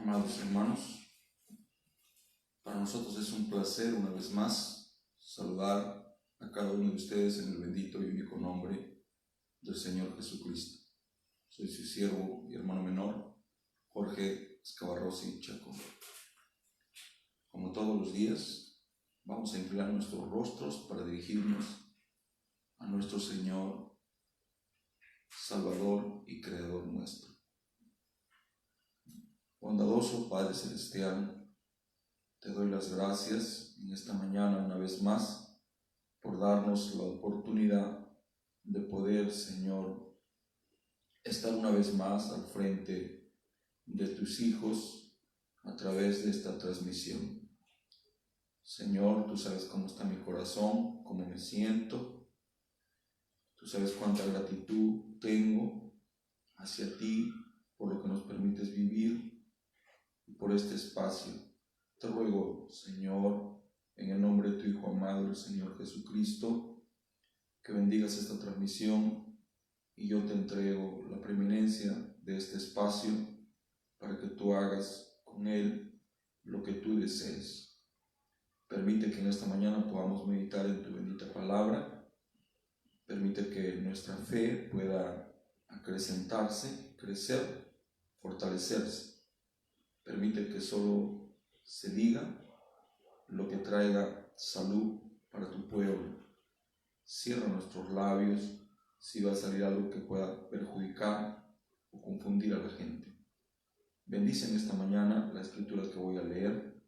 Amados hermanos, para nosotros es un placer una vez más saludar a cada uno de ustedes en el bendito y único nombre del Señor Jesucristo. Soy su siervo y hermano menor, Jorge Escabarrosi Chacón. Como todos los días, vamos a inclinar nuestros rostros para dirigirnos a nuestro Señor, Salvador y Creador nuestro. Bondadoso Padre Celestial, te doy las gracias en esta mañana una vez más por darnos la oportunidad de poder, Señor, estar una vez más al frente de tus hijos a través de esta transmisión. Señor, tú sabes cómo está mi corazón, cómo me siento. Tú sabes cuánta gratitud tengo hacia ti por lo que nos permites vivir y por este espacio. Te ruego, Señor, en el nombre de tu Hijo amado, el Señor Jesucristo, que bendigas esta transmisión y yo te entrego la preeminencia de este espacio para que tú hagas con él lo que tú desees. Permite que en esta mañana podamos meditar en tu bendita palabra. Permite que nuestra fe pueda acrecentarse, crecer, fortalecerse. Permite que solo se diga lo que traiga salud para tu pueblo. Cierra nuestros labios si va a salir algo que pueda perjudicar o confundir a la gente. Bendice en esta mañana la escritura que voy a leer.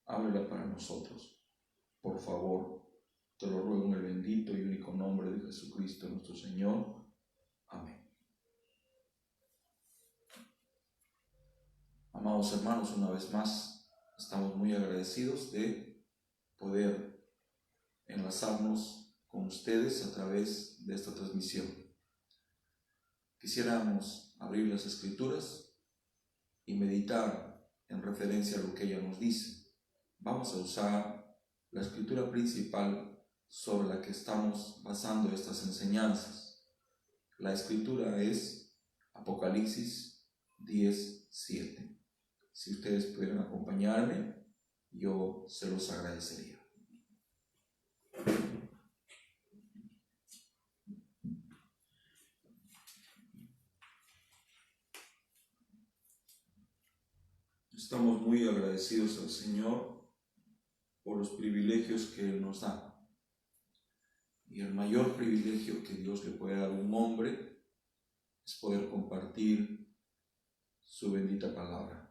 Ábrela para nosotros. Por favor, te lo ruego en el bendito y único nombre de Jesucristo nuestro Señor. Amén. Amados hermanos, una vez más, estamos muy agradecidos de poder enlazarnos con ustedes a través de esta transmisión. Quisiéramos abrir las Escrituras y meditar en referencia a lo que ella nos dice. Vamos a usar la escritura principal sobre la que estamos basando estas enseñanzas. La escritura es Apocalipsis 10:7. Si ustedes pudieran acompañarme, yo se los agradecería. Estamos muy agradecidos al Señor por los privilegios que Él nos da. Y el mayor privilegio que Dios le puede dar a un hombre es poder compartir su bendita palabra.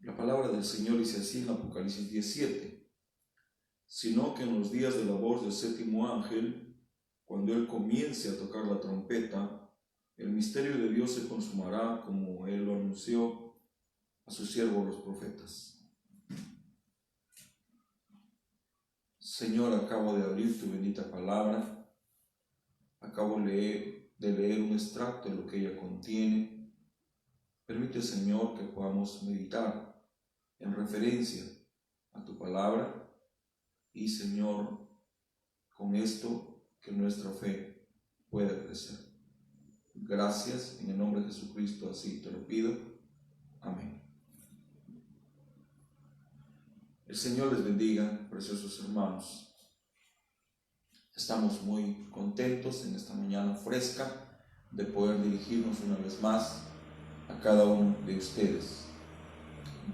La palabra del Señor dice así en Apocalipsis 10:7: sino que en los días de la voz del séptimo ángel, cuando él comience a tocar la trompeta, el misterio de Dios se consumará como él lo anunció a sus siervos los profetas. Señor, acabo de abrir tu bendita palabra, acabo de leer un extracto de lo que ella contiene. Permite, Señor, que podamos meditar en referencia a tu palabra y, Señor, con esto que nuestra fe pueda crecer. Gracias, en el nombre de Jesucristo, así te lo pido. Amén. El Señor les bendiga, preciosos hermanos. Estamos muy contentos en esta mañana fresca de poder dirigirnos una vez más a cada uno de ustedes.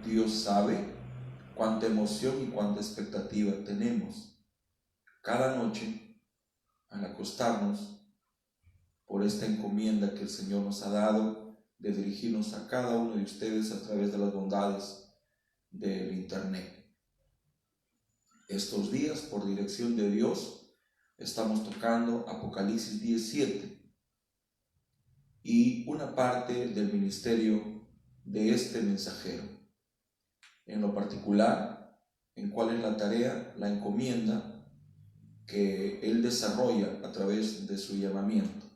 Dios sabe cuánta emoción y cuánta expectativa tenemos cada noche al acostarnos por esta encomienda que el Señor nos ha dado de dirigirnos a cada uno de ustedes a través de las bondades del Internet. Estos días, por dirección de Dios, estamos tocando Apocalipsis 10:7 y una parte del ministerio de este mensajero. En lo particular, en cuál es la tarea, la encomienda que él desarrolla a través de su llamamiento.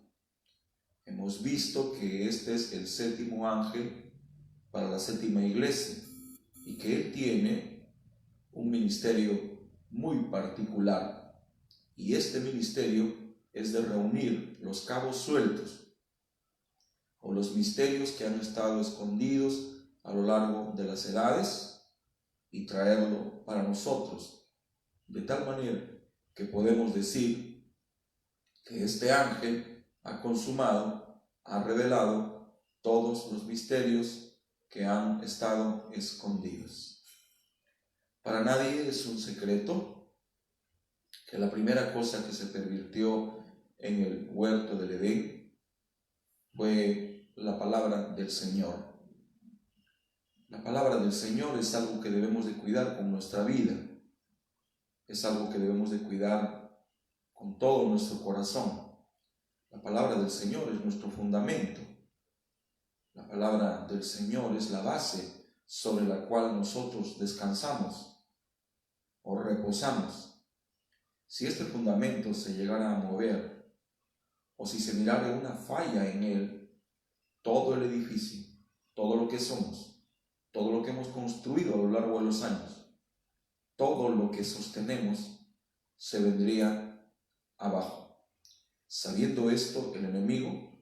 Hemos visto que este es el séptimo ángel para la séptima iglesia y que él tiene un ministerio muy particular, y este ministerio es de reunir los cabos sueltos, o los misterios que han estado escondidos a lo largo de las edades y traerlo para nosotros, de tal manera que podemos decir que este ángel ha consumado, ha revelado todos los misterios que han estado escondidos. Para nadie es un secreto que la primera cosa que se pervirtió en el huerto del Edén fue la palabra del Señor. La palabra del Señor es algo que debemos de cuidar con nuestra vida, es algo que debemos de cuidar con todo nuestro corazón. La palabra del Señor es nuestro fundamento. La palabra del Señor es la base sobre la cual nosotros descansamos o reposamos. Si este fundamento se llegara a mover o si se mirara una falla en él, todo el edificio, todo lo que somos, todo lo que hemos construido a lo largo de los años, todo lo que sostenemos se vendría abajo. Sabiendo esto, el enemigo,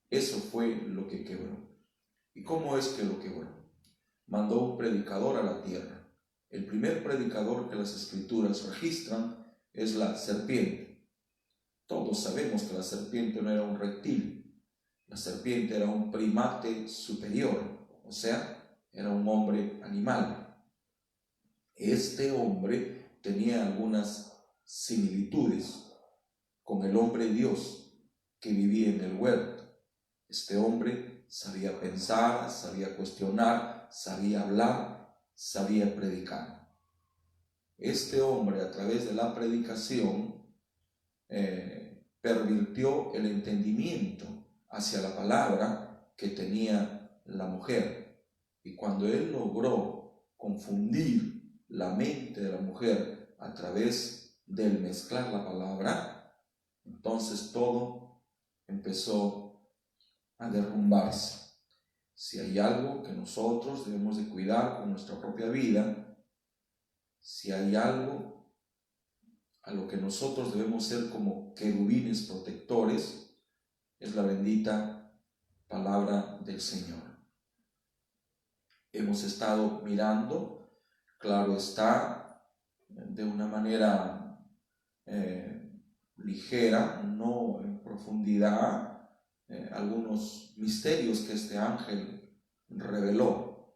eso fue lo que quebró. ¿Y cómo es que lo quebró? Mandó un predicador a la tierra. El primer predicador que las Escrituras registran es la serpiente. Todos sabemos que la serpiente no era un reptil. La serpiente era un primate superior, o sea, era un hombre animal. Este hombre tenía algunas similitudes con el hombre Dios que vivía en el huerto. Este hombre sabía pensar, sabía cuestionar, sabía hablar, sabía predicar. Este hombre, a través de la predicación, pervirtió el entendimiento hacia la palabra que tenía la mujer. Y cuando él logró confundir la mente de la mujer a través del mezclar la palabra, entonces todo empezó a derrumbarse. Si hay algo que nosotros debemos de cuidar con nuestra propia vida, si hay algo a lo que nosotros debemos ser como querubines protectores, es la bendita palabra del Señor. Hemos estado mirando, claro está, de una manera ligera, no en profundidad, algunos misterios que este ángel reveló.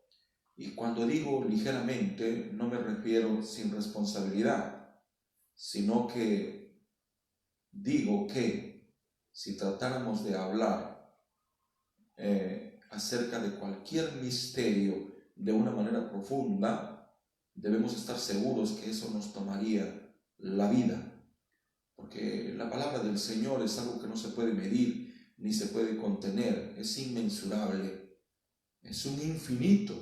Y cuando digo ligeramente, no me refiero sin responsabilidad, sino que digo que si tratáramos de hablar acerca de cualquier misterio de una manera profunda, debemos estar seguros que eso nos tomaría la vida, porque la palabra del Señor es algo que no se puede medir ni se puede contener, es inmensurable, es un infinito.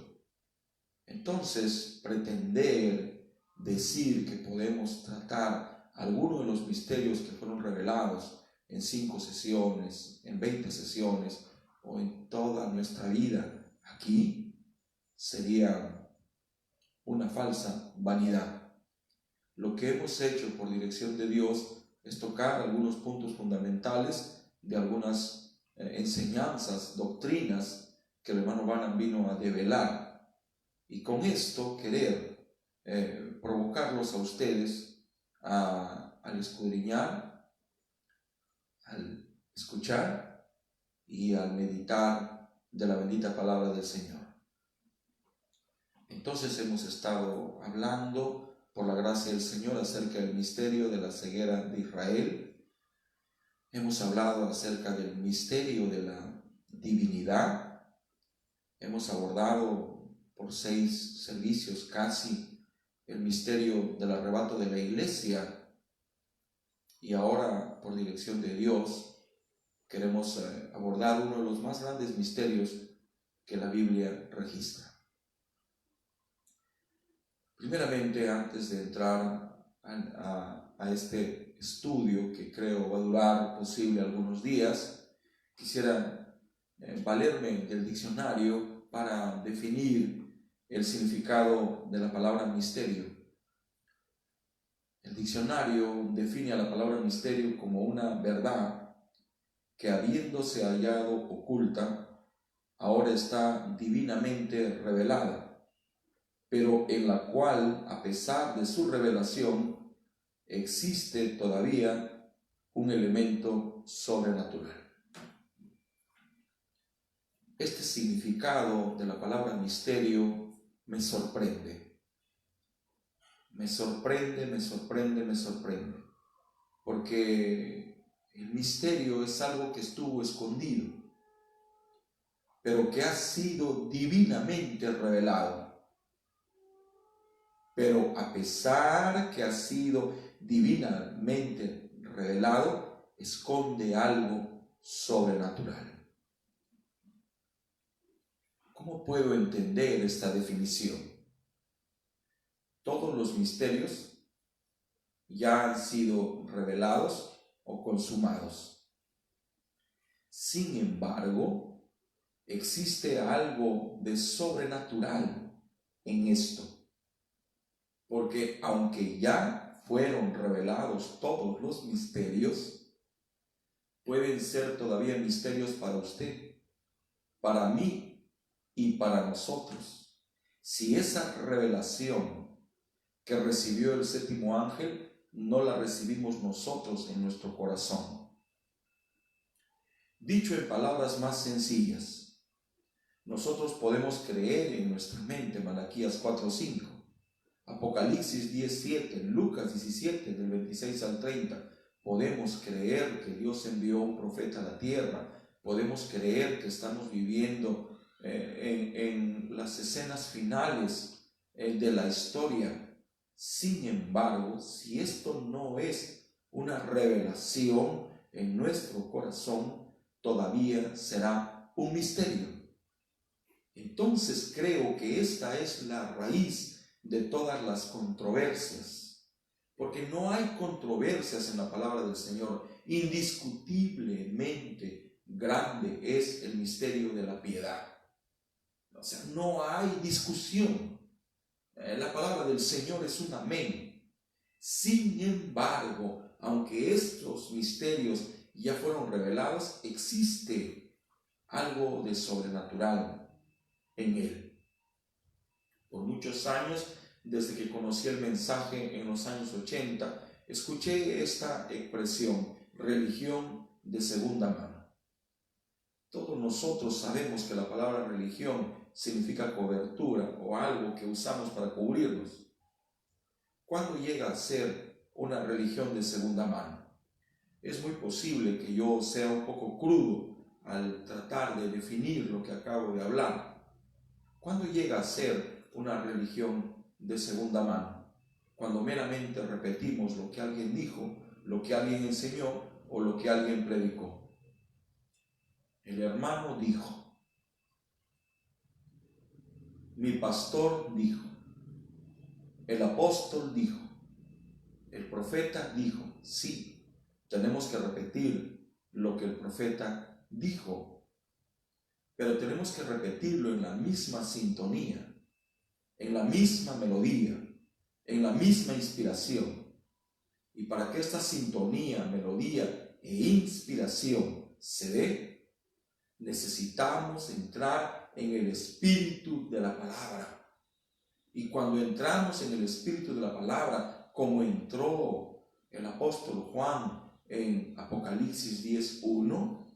Entonces, pretender decir que podemos tratar algunos de los misterios que fueron revelados en 5 sesiones, en 20 sesiones o en toda nuestra vida aquí, sería una falsa vanidad. Lo que hemos hecho por dirección de Dios es tocar algunos puntos fundamentales de algunas enseñanzas, doctrinas que el hermano Branham vino a develar. Y con esto querer provocarlos a ustedes al escudriñar, al escuchar y al meditar de la bendita palabra del Señor. Entonces hemos estado hablando por la gracia del Señor acerca del misterio de la ceguera de Israel. Hemos hablado acerca del misterio de la divinidad. Hemos abordado por 6 servicios casi el misterio del arrebato de la iglesia, y ahora por dirección de Dios queremos abordar uno de los más grandes misterios que la Biblia registra. Primeramente, antes de entrar a este estudio que creo va a durar posible algunos días, quisiera valerme del diccionario para definir el significado de la palabra misterio. El diccionario define a la palabra misterio como una verdad que, habiéndose hallado oculta, ahora está divinamente revelada, pero en la cual, a pesar de su revelación, existe todavía un elemento sobrenatural. Este significado de la palabra misterio me sorprende. Me sorprende, porque el misterio es algo que estuvo escondido, pero que ha sido divinamente revelado. Pero a pesar que ha sido divinamente revelado, esconde algo sobrenatural. ¿Cómo puedo entender esta definición? Todos los misterios ya han sido revelados o consumados. Sin embargo, existe algo de sobrenatural en esto. Porque aunque ya fueron revelados todos los misterios, pueden ser todavía misterios para usted, para mí y para nosotros. Si esa revelación que recibió el séptimo ángel no la recibimos nosotros en nuestro corazón. Dicho en palabras más sencillas, nosotros podemos creer en nuestra mente, Malaquías 4:5, Apocalipsis 10:7, Lucas 17, del 26 al 30. Podemos creer que Dios envió un profeta a la tierra. Podemos creer que estamos viviendo en las escenas finales de la historia. Sin embargo, si esto no es una revelación en nuestro corazón, todavía será un misterio. Entonces creo que esta es la raíz de todas las controversias, porque no hay controversias en la palabra del Señor. Indiscutiblemente grande es el misterio de la piedad. O sea, no hay discusión. La palabra del Señor es un amén. Sin embargo, aunque estos misterios ya fueron revelados, existe algo de sobrenatural en él. Por muchos años, desde que conocí el mensaje en los años 80, escuché esta expresión, religión de segunda mano. Todos nosotros sabemos que la palabra religión significa cobertura o algo que usamos para cubrirnos. ¿Cuándo llega a ser una religión de segunda mano? Es muy posible que yo sea un poco crudo al tratar de definir lo que acabo de hablar. ¿Cuándo llega a ser una religión de segunda mano? Cuando meramente repetimos lo que alguien dijo, lo que alguien enseñó o lo que alguien predicó. El hermano dijo, mi pastor dijo, el apóstol dijo, el profeta dijo. Sí, tenemos que repetir lo que el profeta dijo, pero tenemos que repetirlo en la misma sintonía, en la misma melodía, en la misma inspiración. Y para que esta sintonía, melodía e inspiración se dé, necesitamos entrar en el espíritu de la palabra. Y cuando entramos en el espíritu de la palabra, como entró el apóstol Juan en Apocalipsis 10:1,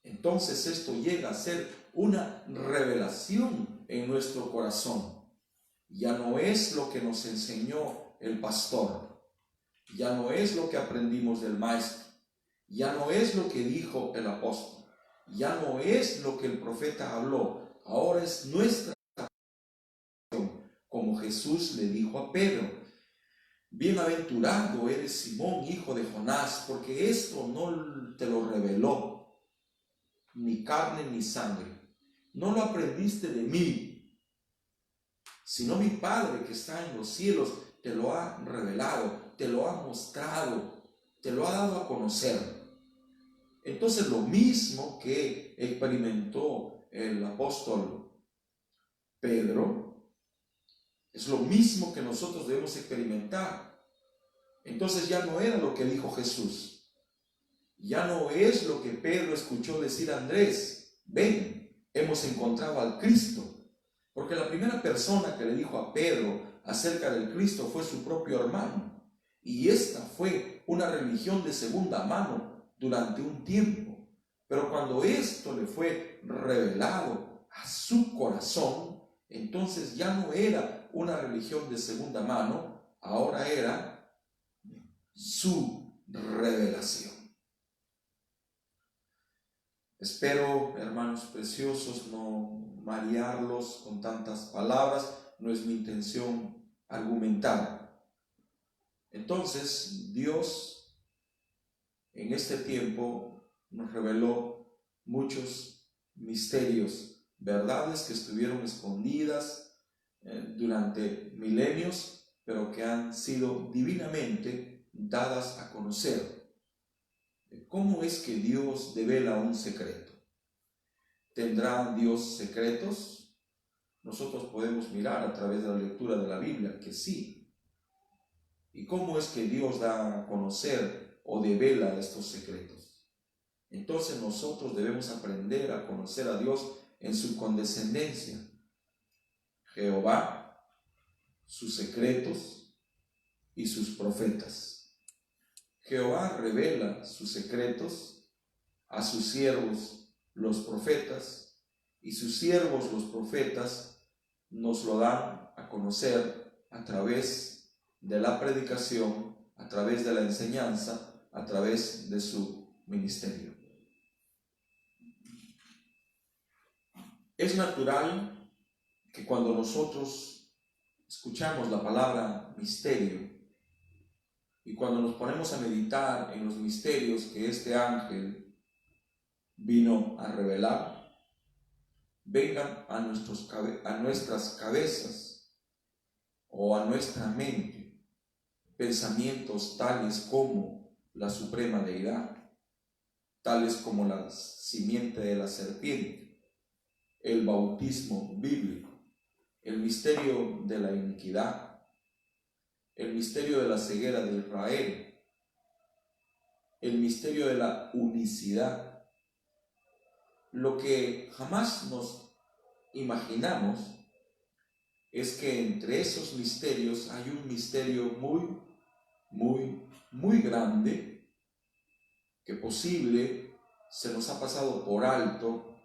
entonces esto llega a ser una revelación en nuestro corazón. Ya no es lo que nos enseñó el pastor, ya no es lo que aprendimos del maestro, ya no es lo que dijo el apóstol, ya no es lo que el profeta habló. Ahora es nuestra acción, como Jesús le dijo a Pedro: bienaventurado eres, Simón, hijo de Jonás, porque esto no te lo reveló ni carne ni sangre, no lo aprendiste de mí, sino mi Padre que está en los cielos te lo ha revelado, te lo ha mostrado, te lo ha dado a conocer. Entonces, lo mismo que experimentó el apóstol Pedro, es lo mismo que nosotros debemos experimentar. Entonces ya no era lo que dijo Jesús, ya no es lo que Pedro escuchó decir a Andrés: ven. hemos encontrado al Cristo. Porque la primera persona que le dijo a Pedro acerca del Cristo fue su propio hermano. Y esta fue una religión de segunda mano durante un tiempo. Pero cuando esto le fue revelado a su corazón, entonces ya no era una religión de segunda mano, ahora era su revelación. Espero, hermanos preciosos, no marearlos con tantas palabras, no es mi intención argumentar. Entonces, Dios en este tiempo nos reveló muchos misterios, verdades que estuvieron escondidas durante milenios, pero que han sido divinamente dadas a conocer. ¿Cómo es que Dios devela un secreto? ¿Tendrá Dios secretos? Nosotros podemos mirar a través de la lectura de la Biblia que sí. ¿Y cómo es que Dios da a conocer o devela estos secretos? Entonces nosotros debemos aprender a conocer a Dios en su condescendencia. Jehová, sus secretos y sus profetas. Jehová revela sus secretos a sus siervos los profetas, y sus siervos los profetas nos lo dan a conocer a través de la predicación, a través de la enseñanza, a través de su ministerio. Es natural que cuando nosotros escuchamos la palabra misterio, y cuando nos ponemos a meditar en los misterios que este ángel vino a revelar, vengan a nuestras cabezas o a nuestra mente pensamientos tales como la suprema deidad, tales como la simiente de la serpiente, el bautismo bíblico, el misterio de la iniquidad, el misterio de la ceguera de Israel, el misterio de la unicidad. Lo que jamás nos imaginamos es que entre esos misterios hay un misterio muy grande que posible se nos ha pasado por alto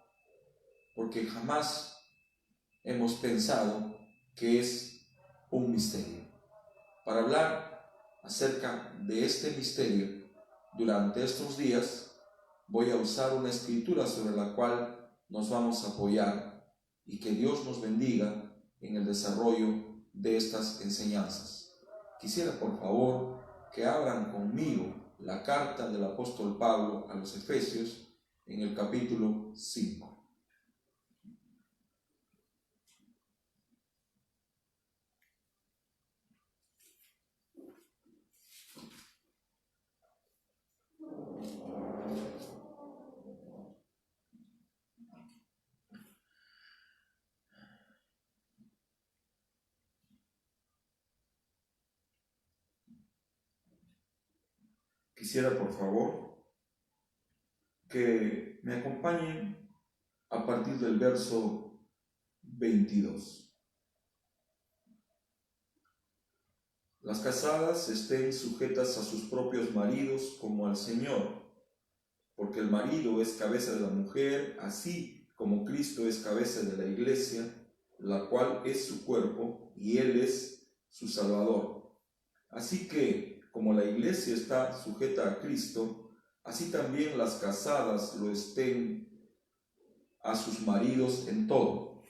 porque jamás hemos pensado que es un misterio. Para hablar acerca de este misterio durante estos días, voy a usar una escritura sobre la cual nos vamos a apoyar y que Dios nos bendiga en el desarrollo de estas enseñanzas. Quisiera por favor que abran conmigo la carta del apóstol Pablo a los Efesios en el capítulo 5. Quisiera por favor que me acompañen a partir del verso 22. Las casadas estén sujetas a sus propios maridos como al Señor, porque el marido es cabeza de la mujer, así como Cristo es cabeza de la iglesia, la cual es su cuerpo, y Él es su Salvador. Así que, como la iglesia está sujeta a Cristo, así también las casadas lo estén a sus maridos en todo.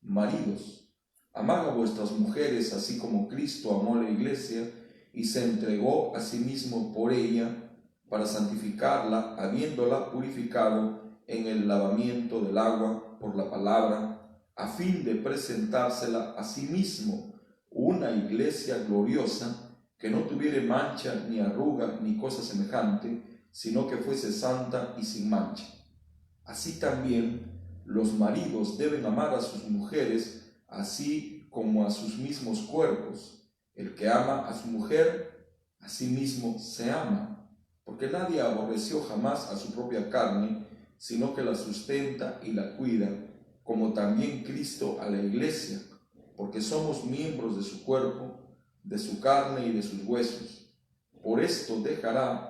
Maridos, amad a vuestras mujeres así como Cristo amó a la iglesia y se entregó a sí mismo por ella para santificarla, habiéndola purificado en el lavamiento del agua por la palabra, a fin de presentársela a sí mismo una iglesia gloriosa, que no tuviere mancha, ni arruga, ni cosa semejante, sino que fuese santa y sin mancha. Así también los maridos deben amar a sus mujeres, así como a sus mismos cuerpos. El que ama a su mujer, a sí mismo se ama, porque nadie aborreció jamás a su propia carne, sino que la sustenta y la cuida, como también Cristo a la iglesia, porque somos miembros de su cuerpo, de su carne y de sus huesos. Por esto dejará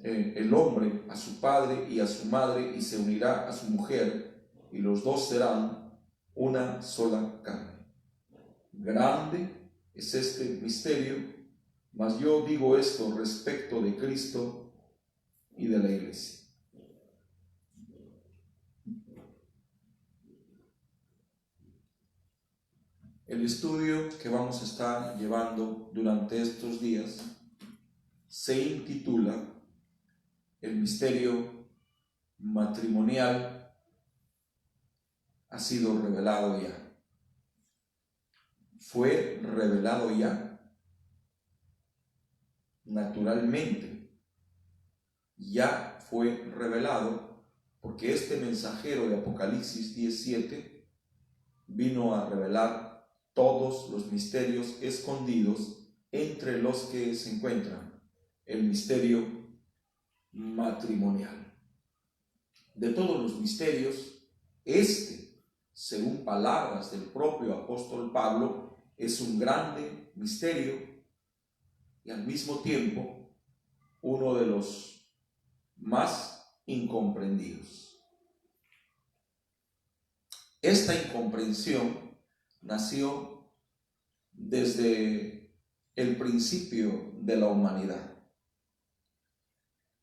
el hombre a su padre y a su madre y se unirá a su mujer, y los dos serán una sola carne. Grande es este misterio, mas yo digo esto respecto de Cristo y de la iglesia. El estudio que vamos a estar llevando durante estos días se intitula El misterio matrimonial ha sido revelado ya. Fue revelado ya. Naturalmente, ya fue revelado, porque este mensajero de Apocalipsis 17 vino a revelar todos los misterios escondidos entre los que se encuentran el misterio matrimonial. De todos los misterios, según palabras del propio apóstol Pablo, es un grande misterio y al mismo tiempo uno de los más incomprendidos. Esta incomprensión nació desde el principio de la humanidad.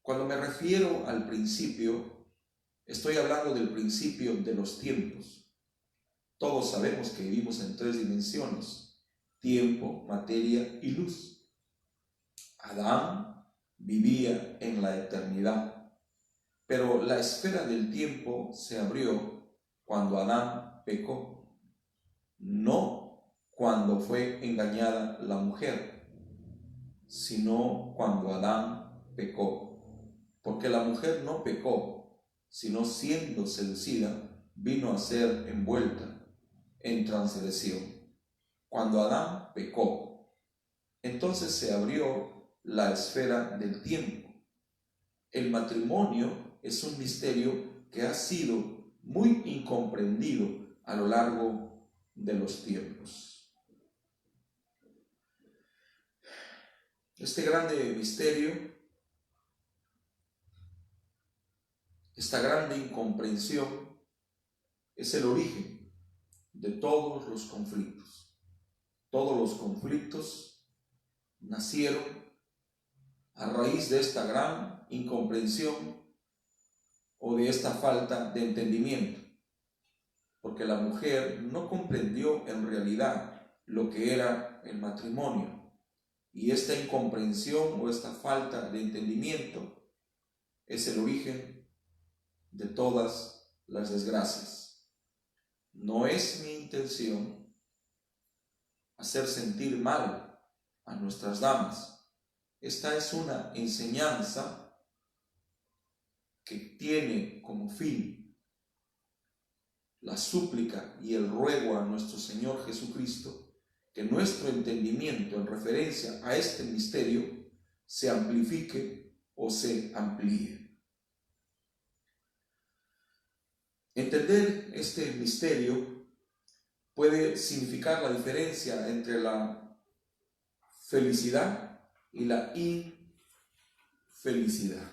Cuando me refiero al principio, estoy hablando del principio de los tiempos. Todos sabemos que vivimos en 3 dimensiones: tiempo, materia y luz. Adán vivía en la eternidad, pero la esfera del tiempo se abrió cuando Adán pecó, no cuando fue engañada la mujer, sino cuando Adán pecó. Porque la mujer no pecó, sino siendo seducida, vino a ser envuelta en transgresión. Cuando Adán pecó, entonces se abrió la esfera del tiempo. El matrimonio es un misterio que ha sido muy incomprendido a lo largo de los tiempos. Este grande misterio, esta grande incomprensión, es el origen de todos los conflictos. Todos los conflictos nacieron a raíz de esta gran incomprensión o de esta falta de entendimiento, porque la mujer no comprendió en realidad lo que era el matrimonio, y esta incomprensión o esta falta de entendimiento es el origen de todas las desgracias. No es mi intención hacer sentir mal a nuestras damas. Esta es una enseñanza que tiene como fin la súplica y el ruego a nuestro Señor Jesucristo que nuestro entendimiento en referencia a este misterio se amplifique o se amplíe. Entender este misterio puede significar la diferencia entre la felicidad y la infelicidad.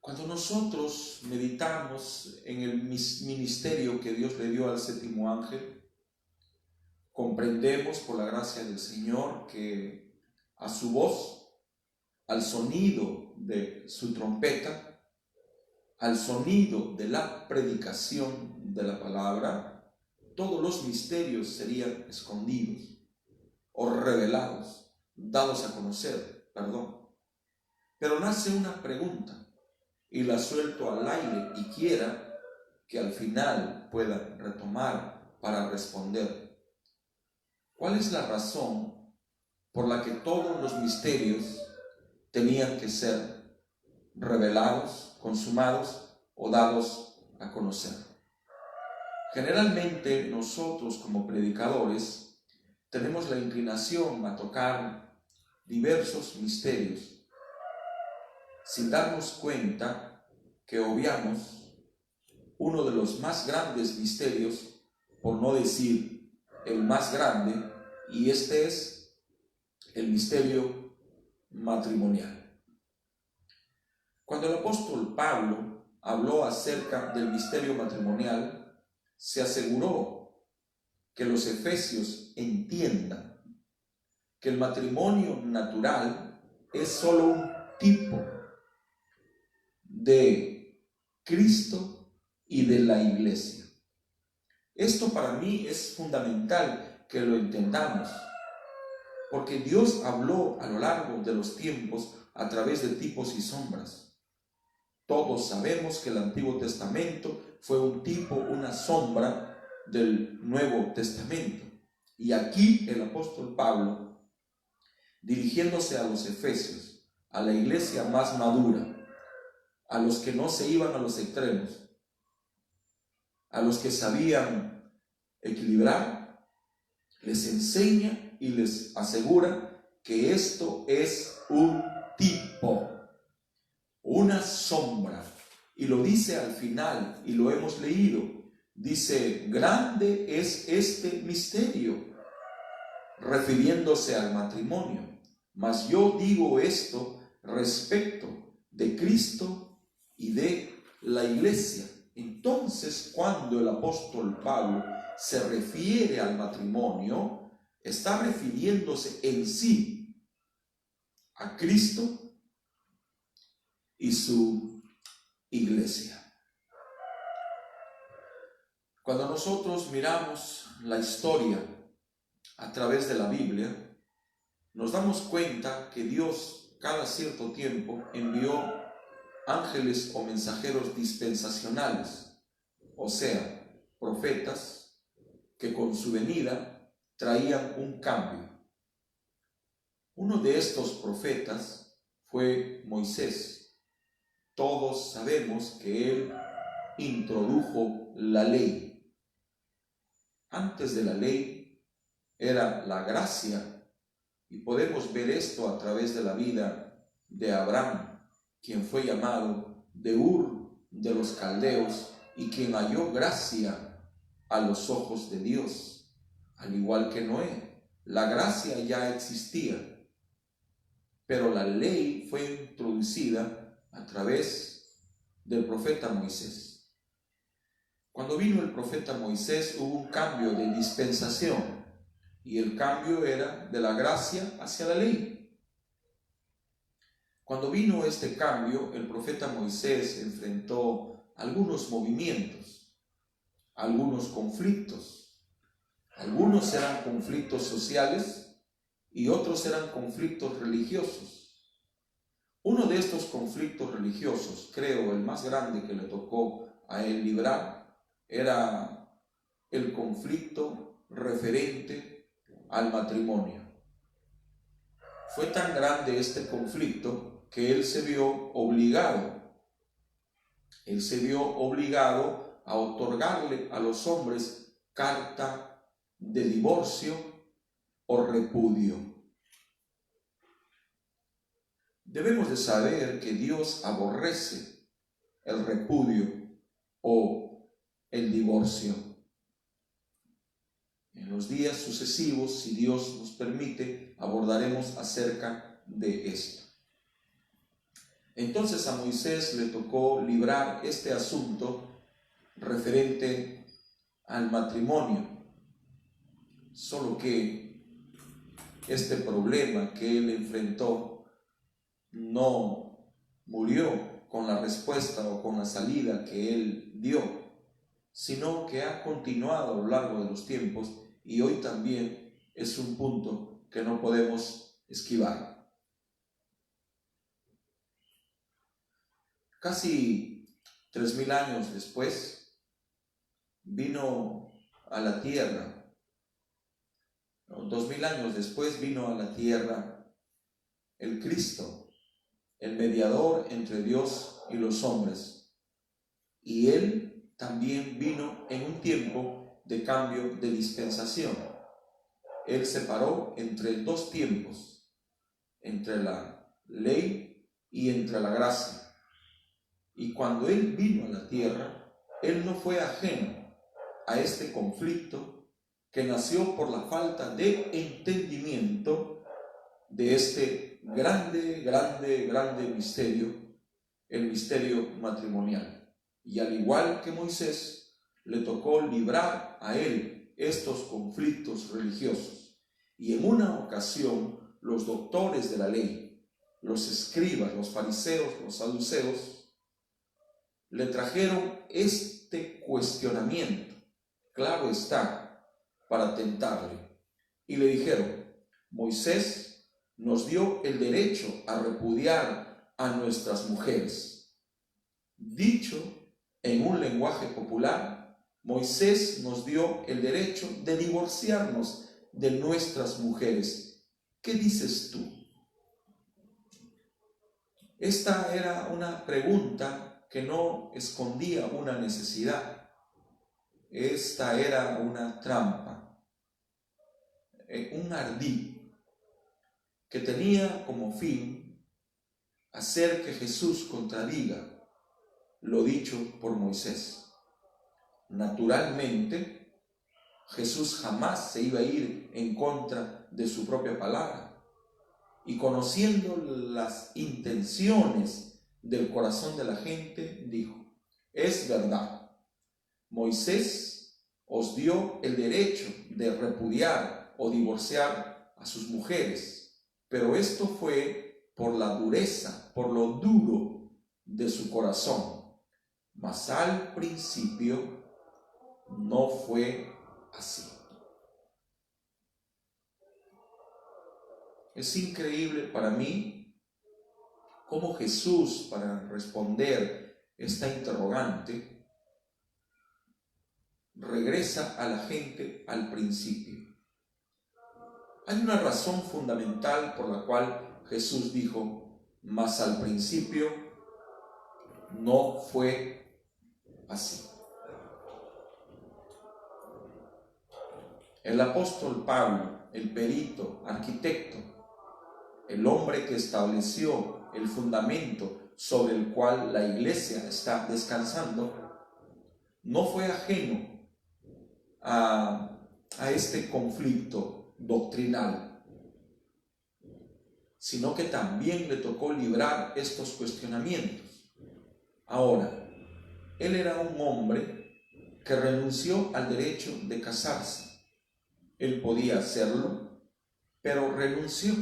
Cuando nosotros meditamos en el ministerio que Dios le dio al 7º ángel, comprendemos por la gracia del Señor que a su voz, al sonido de su trompeta, al sonido de la predicación de la palabra, todos los misterios serían escondidos o revelados, dados a conocer, Pero nace una pregunta y la suelto al aire y quiera que al final pueda retomar para responder. ¿Cuál es la razón por la que todos los misterios tenían que ser revelados, consumados o dados a conocer? Generalmente nosotros como predicadores tenemos la inclinación a tocar diversos misterios sin darnos cuenta que obviamos uno de los más grandes misterios, por no decir el más grande, y este es el misterio matrimonial. Cuando el apóstol Pablo habló acerca del misterio matrimonial, se aseguró que los efesios entiendan que el matrimonio natural es solo un tipo de Cristo y de la iglesia. Esto para mí es fundamental que lo entendamos, porque Dios habló a lo largo de los tiempos a través de tipos y sombras. Todos sabemos que el Antiguo Testamento fue un tipo, una sombra del Nuevo Testamento. Y aquí el apóstol Pablo, dirigiéndose a los efesios, a la iglesia más madura, a los que no se iban a los extremos, a los que sabían equilibrar, les enseña y les asegura que esto es un tipo, una sombra, y lo dice al final, y lo hemos leído, dice: grande es este misterio, refiriéndose al matrimonio, mas yo digo esto respecto de Cristo y de la iglesia. Entonces, cuando el apóstol Pablo se refiere al matrimonio, está refiriéndose en sí a Cristo y su iglesia. Cuando nosotros miramos la historia a través de la Biblia, nos damos cuenta que Dios cada cierto tiempo envió ángeles o mensajeros dispensacionales, o sea, profetas, que con su venida traían un cambio. Uno de estos profetas fue Moisés. Todos sabemos que él introdujo la ley. Antes de la ley era la gracia, y podemos ver esto a través de la vida de Abraham, quien fue llamado de Ur de los Caldeos y quien halló gracia a los ojos de Dios, al igual que Noé. La gracia ya existía, pero la ley fue introducida a través del profeta Moisés. Cuando vino el profeta Moisés hubo un cambio de dispensación, y el cambio era de la gracia hacia la ley. Cuando vino este cambio, el profeta Moisés enfrentó algunos movimientos, algunos conflictos. Algunos eran conflictos sociales y otros eran conflictos religiosos. Uno de estos conflictos religiosos, creo el más grande que le tocó a él librar, era el conflicto referente al matrimonio. Fue tan grande este conflicto que él se vio obligado a otorgarle a los hombres carta de divorcio o repudio. Debemos de saber que Dios aborrece el repudio o el divorcio. En los días sucesivos, si Dios nos permite, abordaremos acerca de esto. Entonces a Moisés le tocó librar este asunto referente al matrimonio, solo que este problema que él enfrentó no murió con la respuesta o con la salida que él dio, sino que ha continuado a lo largo de los tiempos, y hoy también es un punto que no podemos esquivar. Casi 3000 años después vino a la tierra, 2000 años después vino a la tierra el Cristo, el mediador entre Dios y los hombres, y él también vino en un tiempo de cambio de dispensación. Él separó entre dos tiempos, entre la ley y entre la gracia. Y cuando él vino a la tierra, él no fue ajeno a este conflicto que nació por la falta de entendimiento de este grande misterio, el misterio matrimonial. Y al igual que Moisés, le tocó librar a él estos conflictos religiosos. Y en una ocasión, los doctores de la ley, los escribas, los fariseos, los saduceos, le trajeron este cuestionamiento, claro está, para tentarle. Y le dijeron: Moisés nos dio el derecho a repudiar a nuestras mujeres. Dicho en un lenguaje popular, Moisés nos dio el derecho de divorciarnos de nuestras mujeres. ¿Qué dices tú? Esta era una pregunta que no escondía una necesidad. Esta era una trampa, un ardid que tenía como fin hacer que Jesús contradiga lo dicho por Moisés. Naturalmente, Jesús jamás se iba a ir en contra de su propia palabra. Y conociendo las intenciones del corazón de la gente, dijo: es verdad, Moisés os dio el derecho de repudiar o divorciar a sus mujeres, pero esto fue por la dureza, por lo duro de su corazón. Mas al principio no fue así. Es increíble para mí cómo Jesús, para responder esta interrogante, regresa a la gente al principio. Hay una razón fundamental por la cual Jesús dijo: mas al principio no fue así. El apóstol Pablo, el perito, arquitecto, el hombre que estableció el fundamento sobre el cual la iglesia está descansando, no fue ajeno a este conflicto doctrinal, sino que también le tocó librar estos cuestionamientos. Ahora, él era un hombre que renunció al derecho de casarse. Él podía hacerlo, pero renunció,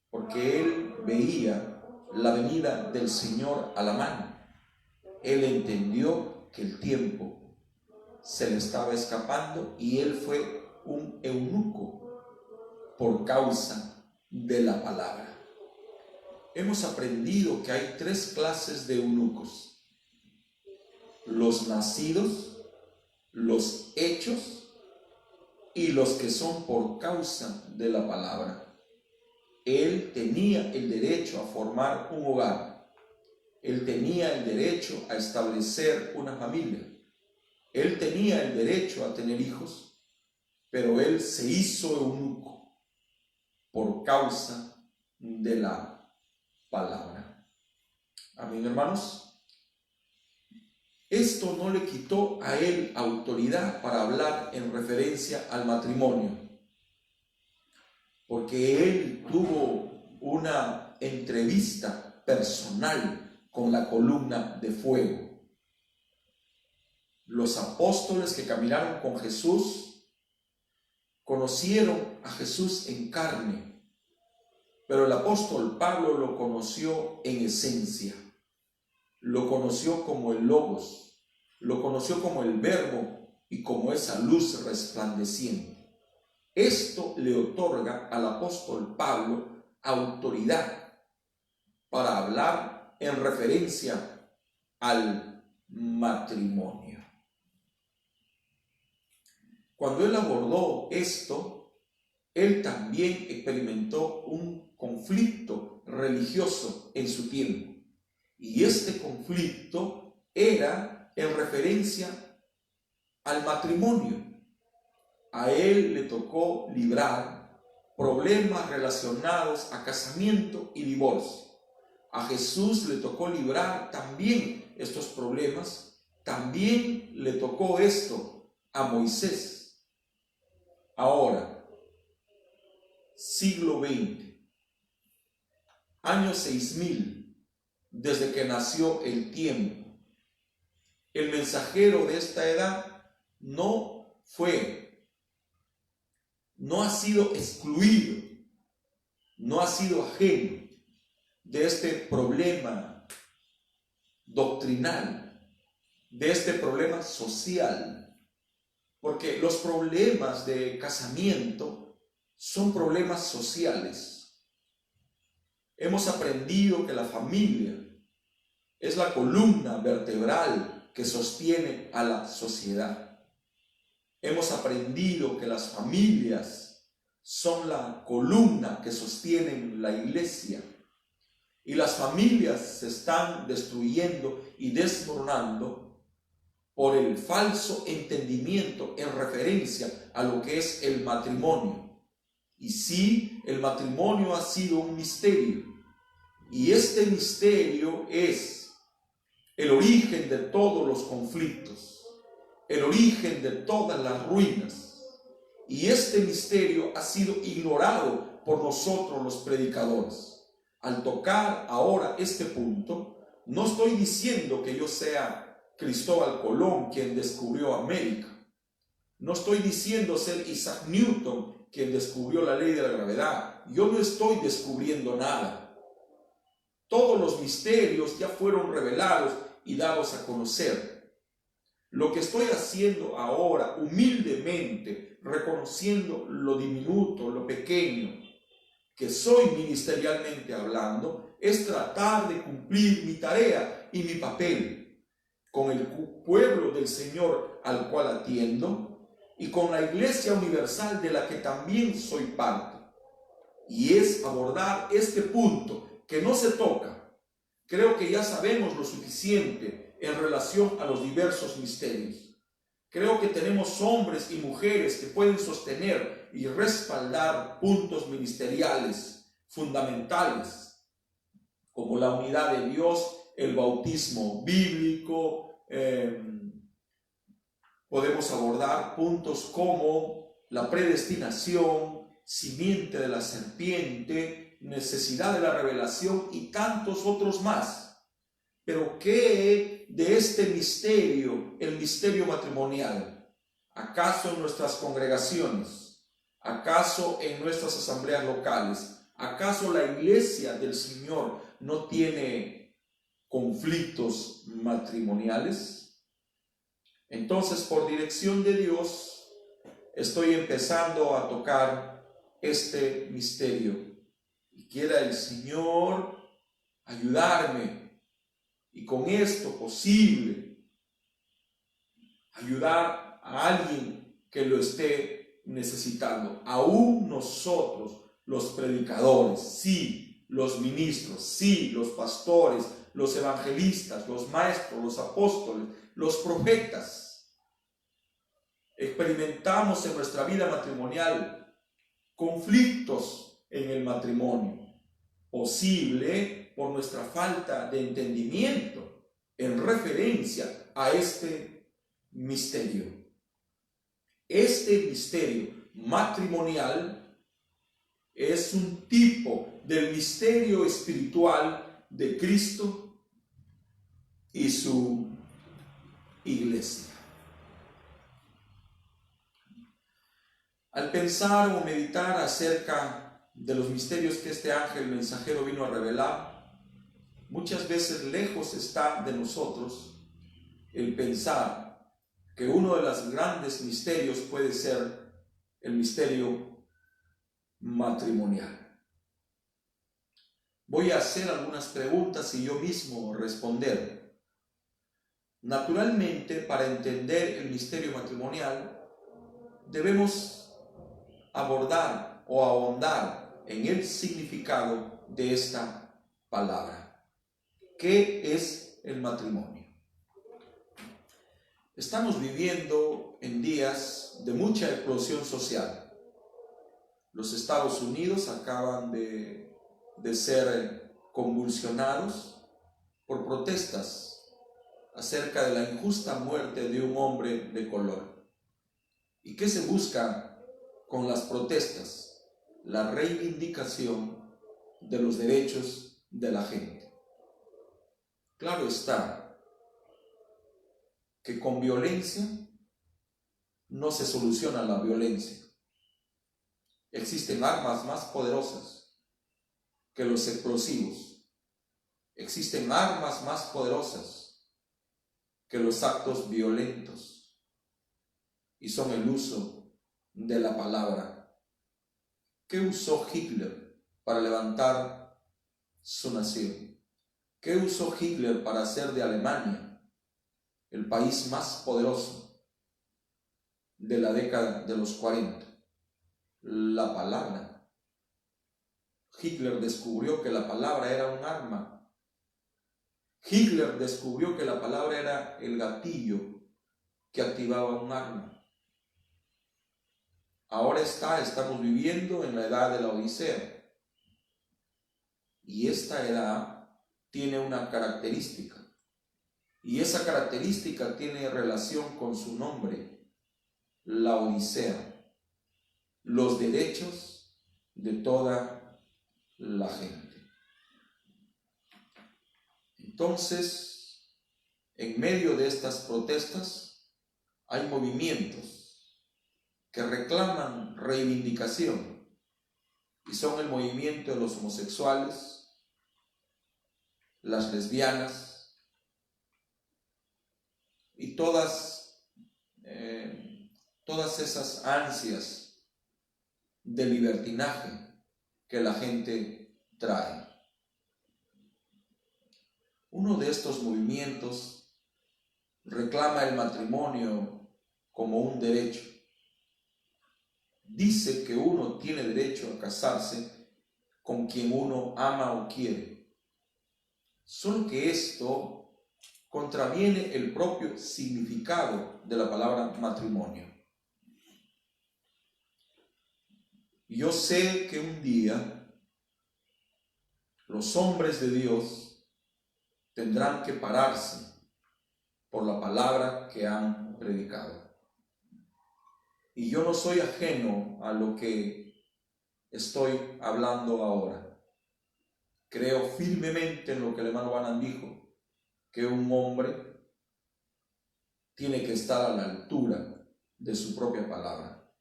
porque él veía la venida del Señor a la mano. Él entendió que el tiempo se le estaba escapando y él fue un eunuco por causa de la palabra. Hemos aprendido que hay 3 clases de eunucos: los nacidos, los hechos y los que son por causa de la palabra. Él tenía el derecho a formar un hogar. Él tenía el derecho a establecer una familia. Él tenía el derecho a tener hijos, pero él se hizo eunuco por causa de la palabra. Amén, hermanos. Esto no le quitó a él autoridad para hablar en referencia al matrimonio, porque él tuvo una entrevista personal con la columna de fuego. Los apóstoles que caminaron con Jesús conocieron a Jesús en carne, pero el apóstol Pablo lo conoció en esencia. Lo conoció como el Logos, lo conoció como el Verbo y como esa luz resplandeciente. Esto le otorga al apóstol Pablo autoridad para hablar en referencia al matrimonio. Cuando él abordó esto, él también experimentó un conflicto religioso en su tiempo. Y este conflicto era en referencia al matrimonio. A él le tocó librar problemas relacionados a casamiento y divorcio. A Jesús le tocó librar también estos problemas también le tocó esto a Moisés. Ahora, siglo XX, año 6000, desde que nació el tiempo. El mensajero de esta edad no ha sido excluido, no ha sido ajeno de este problema doctrinal, de este problema social, porque los problemas de casamiento son problemas sociales. Hemos aprendido que la familia es la columna vertebral que sostiene a la sociedad. Hemos aprendido que las familias son la columna que sostienen la iglesia. Y las familias se están destruyendo y desmoronando por el falso entendimiento en referencia a lo que es el matrimonio. Y sí, el matrimonio ha sido un misterio. Y este misterio es el origen de todos los conflictos, el origen de todas las ruinas. Y este misterio ha sido ignorado por nosotros los predicadores. Al tocar ahora este punto, no estoy diciendo que yo sea Cristóbal Colón quien descubrió América. No estoy diciendo ser Isaac Newton quien descubrió la ley de la gravedad. Yo no estoy descubriendo nada. Todos los misterios ya fueron revelados y dados a conocer. Lo que estoy haciendo ahora, humildemente, reconociendo lo diminuto, lo pequeño, que soy ministerialmente hablando, es tratar de cumplir mi tarea y mi papel con el pueblo del Señor al cual atiendo y con la Iglesia Universal de la que también soy parte. Y es abordar este punto que no se toca. Creo que ya sabemos lo suficiente en relación a los diversos misterios. Creo que tenemos hombres y mujeres que pueden sostener y respaldar puntos ministeriales fundamentales, como la unidad de Dios, el bautismo bíblico. Podemos abordar puntos como la predestinación, simiente de la serpiente, necesidad de la revelación y tantos otros más. Pero ¿qué de este misterio, el misterio matrimonial? ¿Acaso en nuestras congregaciones? ¿Acaso en nuestras asambleas locales? ¿Acaso la iglesia del Señor no tiene conflictos matrimoniales? Entonces, por dirección de Dios, estoy empezando a tocar este misterio. Y quiera el Señor ayudarme. Y con esto posible, ayudar a alguien que lo esté necesitando. Aún nosotros, los predicadores, sí, los ministros, sí, los pastores, los evangelistas, los maestros, los apóstoles, los profetas, experimentamos en nuestra vida matrimonial conflictos en el matrimonio. Posible por nuestra falta de entendimiento en referencia a este misterio. Este misterio matrimonial es un tipo del misterio espiritual de Cristo y su iglesia. Al pensar o meditar acerca de los misterios que este ángel mensajero vino a revelar, muchas veces lejos está de nosotros el pensar que uno de los grandes misterios puede ser el misterio matrimonial. Voy a hacer algunas preguntas y yo mismo responder. Naturalmente, para entender el misterio matrimonial, debemos abordar o ahondar en el significado de esta palabra. ¿Qué es el matrimonio? Estamos viviendo en días de mucha explosión social. Los Estados Unidos acaban de ser convulsionados por protestas acerca de la injusta muerte de un hombre de color. ¿Y qué se busca con las protestas? La reivindicación de los derechos de la gente. Claro está que con violencia no se soluciona la violencia. Existen armas más poderosas que los explosivos. Existen armas más poderosas que los actos violentos. Y son el uso de la palabra. ¿Qué usó Hitler para levantar su nación? ¿Qué usó Hitler para hacer de Alemania el país más poderoso de la década de los 40? La palabra. Hitler descubrió que la palabra era un arma. Hitler descubrió que la palabra era el gatillo que activaba un arma. Ahora estamos viviendo en la edad de la Odisea. Y esta edad tiene una característica. Y esa característica tiene relación con su nombre, la Odisea. Los derechos de toda la gente. Entonces, en medio de estas protestas hay movimientos que reclaman reivindicación y son el movimiento de los homosexuales, las lesbianas y todas esas ansias de libertinaje que la gente trae. Uno de estos movimientos reclama el matrimonio como un derecho. Dice que uno tiene derecho a casarse con quien uno ama o quiere. Solo que esto contraviene el propio significado de la palabra matrimonio. Yo sé que un día los hombres de Dios tendrán que pararse por la palabra que han predicado. Y yo no soy ajeno a lo que estoy hablando ahora. Creo firmemente en lo que el hermano Banan dijo, que un hombre tiene que estar a la altura de su propia palabra.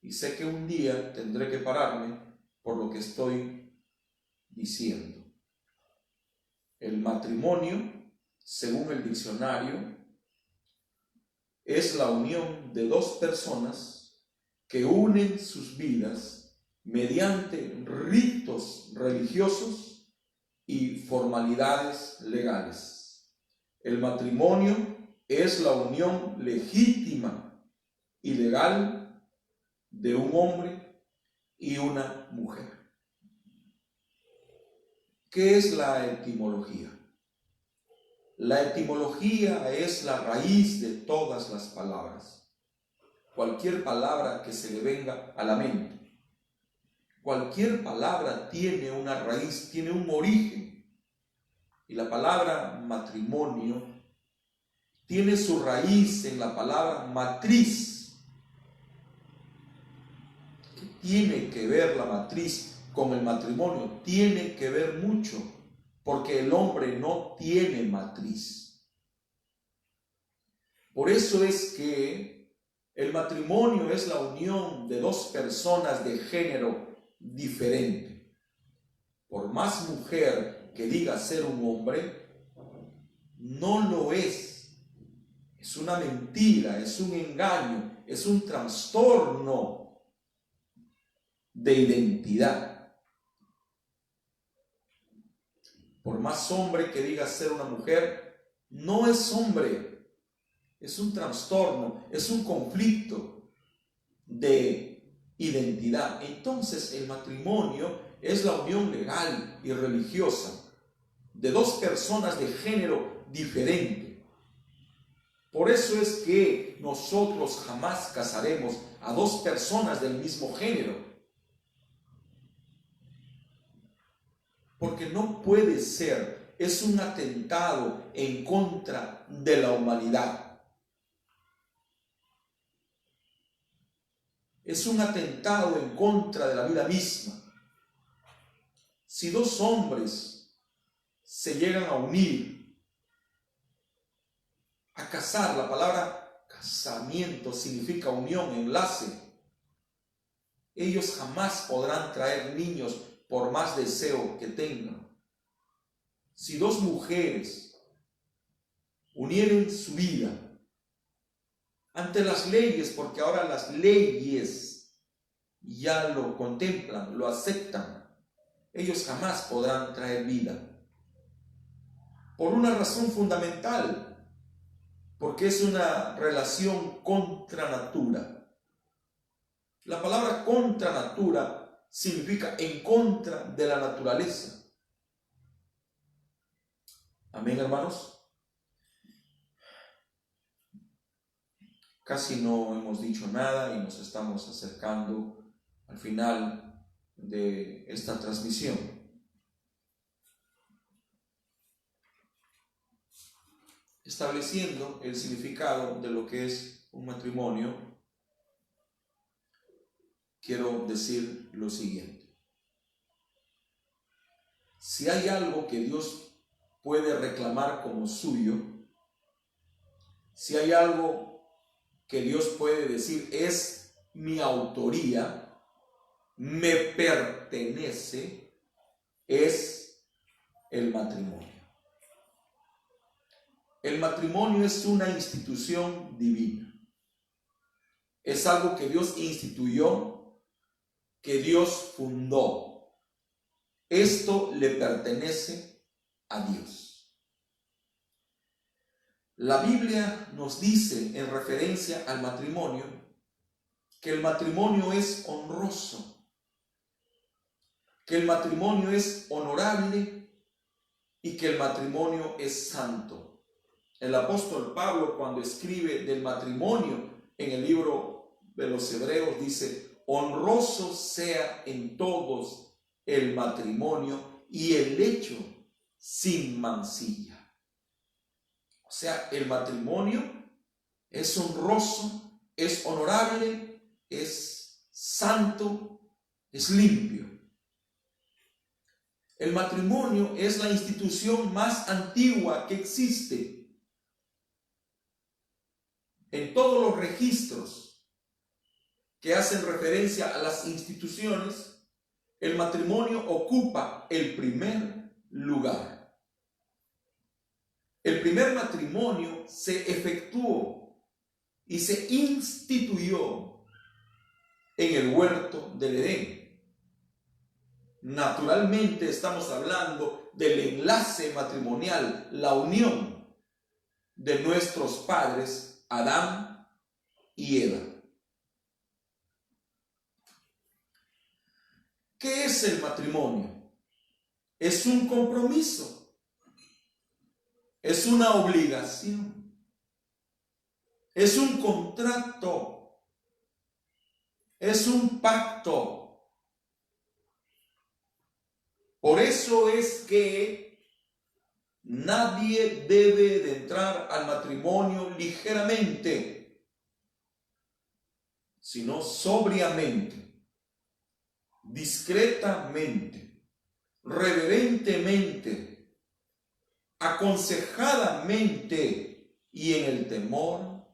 Y sé que un día tendré que pararme por lo que estoy diciendo. El matrimonio, según el diccionario, es la unión de dos personas que unen sus vidas mediante ritos religiosos y formalidades legales. El matrimonio es la unión legítima y legal de un hombre y una mujer. ¿Qué es la etimología? La etimología es la raíz de todas las palabras. Cualquier palabra que se le venga a la mente. Cualquier palabra tiene una raíz, tiene un origen. Y la palabra matrimonio tiene su raíz en la palabra matriz. ¿Qué tiene que ver la matriz con el matrimonio? Tiene que ver mucho, porque el hombre no tiene matriz. Por eso es que el matrimonio es la unión de dos personas de género diferente. Por más mujer que diga ser un hombre, no lo es. Es una mentira, es un engaño, es un trastorno de identidad. Por más hombre que diga ser una mujer, no es hombre. Es un trastorno, es un conflicto de identidad. Entonces el matrimonio es la unión legal y religiosa de dos personas de género diferente. Por eso es que nosotros jamás casaremos a dos personas del mismo género. Porque no puede ser es un atentado en contra de la humanidad. Es un atentado en contra de la vida misma. Si dos hombres se llegan a unir, a casar, la palabra casamiento significa unión, enlace, ellos jamás podrán traer niños por más deseo que tengan. Si dos mujeres unieren su vida ante las leyes, porque ahora las leyes ya lo contemplan, lo aceptan, ellos jamás podrán traer vida. Por una razón fundamental, porque es una relación contra natura. La palabra contra natura significa en contra de la naturaleza. Amén, hermanos. Casi no hemos dicho nada y nos estamos acercando al final de esta transmisión. Estableciendo el significado de lo que es un matrimonio, quiero decir lo siguiente. Si hay algo que Dios puede reclamar como suyo, si hay algo que Dios puede decir es mi autoría, me pertenece, es el matrimonio. El matrimonio es una institución divina. Es algo que Dios instituyó, que Dios fundó. Esto le pertenece a Dios. La Biblia nos dice en referencia al matrimonio que el matrimonio es honroso, que el matrimonio es honorable y que el matrimonio es santo. El apóstol Pablo, cuando escribe del matrimonio en el libro de los Hebreos, dice: honroso sea en todos el matrimonio y el lecho sin mancilla. O sea, el matrimonio es honroso, es honorable, es santo, es limpio. El matrimonio es la institución más antigua que existe. En todos los registros que hacen referencia a las instituciones, el matrimonio ocupa el primer lugar. El primer matrimonio se efectuó y se instituyó en el huerto del Edén. Naturalmente estamos hablando del enlace matrimonial, la unión de nuestros padres Adán y Eva. ¿Qué es el matrimonio? Es un compromiso. Es una obligación, es un contrato, es un pacto. Por eso es que nadie debe de entrar al matrimonio ligeramente, sino sobriamente, discretamente, reverentemente, aconsejadamente y en el temor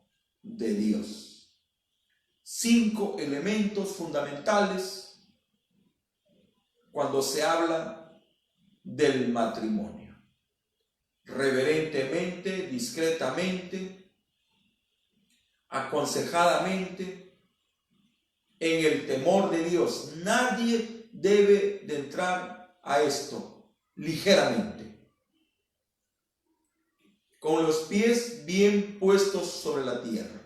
de Dios. 5 elementos fundamentales cuando se habla del matrimonio: reverentemente, discretamente, aconsejadamente, en el temor de Dios. Nadie debe de entrar a esto ligeramente, con los pies bien puestos sobre la tierra,